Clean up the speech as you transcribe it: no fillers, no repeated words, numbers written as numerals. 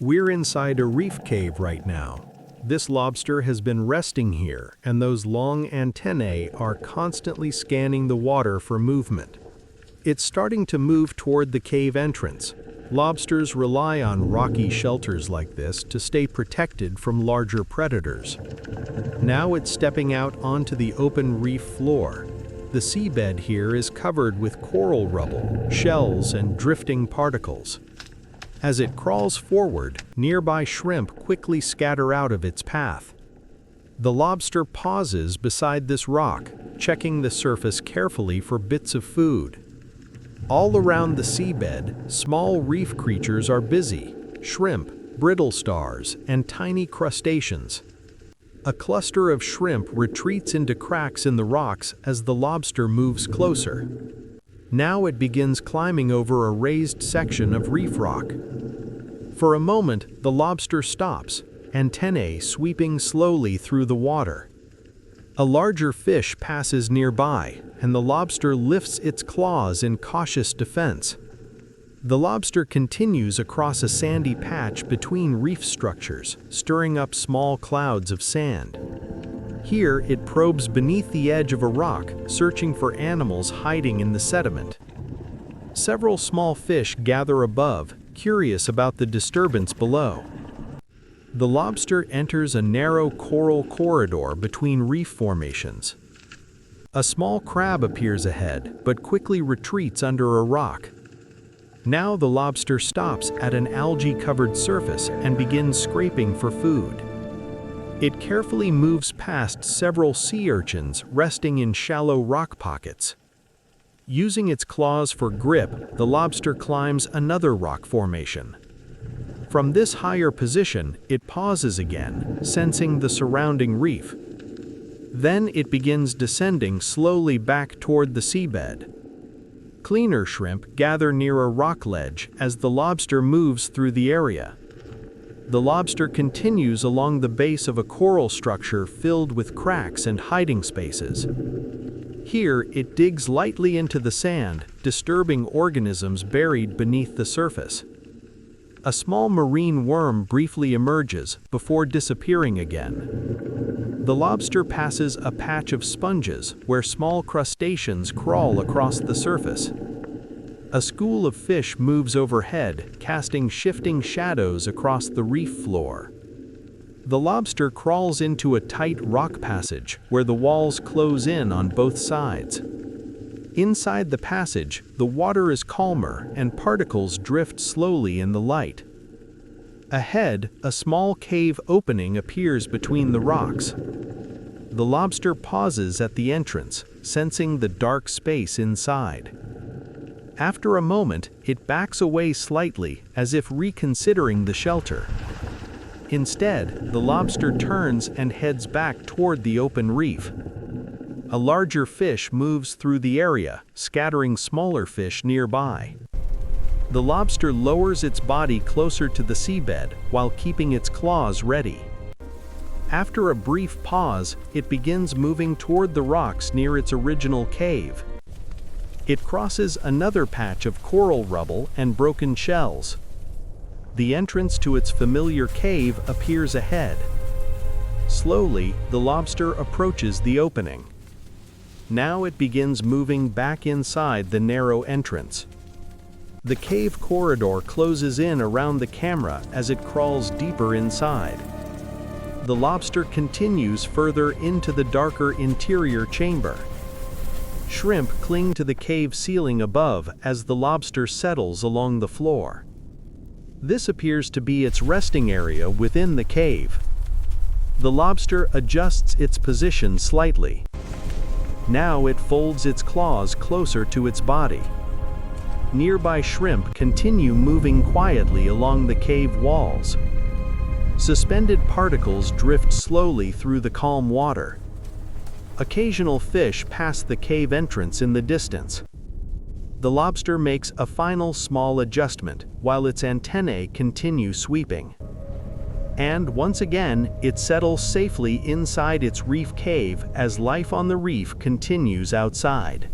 We're inside a reef cave right now. This lobster has been resting here, and those long antennae are constantly scanning the water for movement. It's starting to move toward the cave entrance. Lobsters rely on rocky shelters like this to stay protected from larger predators. Now it's stepping out onto the open reef floor. The seabed here is covered with coral rubble, shells, and drifting particles. As it crawls forward, nearby shrimp quickly scatter out of its path. The lobster pauses beside this rock, checking the surface carefully for bits of food. All around the seabed, small reef creatures are busy: shrimp, brittle stars, and tiny crustaceans. A cluster of shrimp retreats into cracks in the rocks as the lobster moves closer. Now it begins climbing over a raised section of reef rock. For a moment, the lobster stops, antennae sweeping slowly through the water. A larger fish passes nearby, and the lobster lifts its claws in cautious defense. The lobster continues across a sandy patch between reef structures, stirring up small clouds of sand. Here, it probes beneath the edge of a rock, searching for animals hiding in the sediment. Several small fish gather above, curious about the disturbance below. The lobster enters a narrow coral corridor between reef formations. A small crab appears ahead, but quickly retreats under a rock. Now the lobster stops at an algae-covered surface and begins scraping for food. It carefully moves past several sea urchins resting in shallow rock pockets. Using its claws for grip, the lobster climbs another rock formation. From this higher position, it pauses again, sensing the surrounding reef. Then it begins descending slowly back toward the seabed. Cleaner shrimp gather near a rock ledge as the lobster moves through the area. The lobster continues along the base of a coral structure filled with cracks and hiding spaces. Here, it digs lightly into the sand, disturbing organisms buried beneath the surface. A small marine worm briefly emerges before disappearing again. The lobster passes a patch of sponges where small crustaceans crawl across the surface. A school of fish moves overhead, casting shifting shadows across the reef floor. The lobster crawls into a tight rock passage where the walls close in on both sides. Inside the passage, the water is calmer and particles drift slowly in the light. Ahead, a small cave opening appears between the rocks. The lobster pauses at the entrance, sensing the dark space inside. After a moment, it backs away slightly, as if reconsidering the shelter. Instead, the lobster turns and heads back toward the open reef. A larger fish moves through the area, scattering smaller fish nearby. The lobster lowers its body closer to the seabed while keeping its claws ready. After a brief pause, it begins moving toward the rocks near its original cave. It crosses another patch of coral rubble and broken shells. The entrance to its familiar cave appears ahead. Slowly, the lobster approaches the opening. Now it begins moving back inside the narrow entrance. The cave corridor closes in around the camera as it crawls deeper inside. The lobster continues further into the darker interior chamber. Shrimp cling to the cave ceiling above as the lobster settles along the floor. This appears to be its resting area within the cave. The lobster adjusts its position slightly. Now it folds its claws closer to its body. Nearby shrimp continue moving quietly along the cave walls. Suspended particles drift slowly through the calm water. Occasional fish pass the cave entrance in the distance. The lobster makes a final small adjustment while its antennae continue sweeping. And once again, it settles safely inside its reef cave as life on the reef continues outside.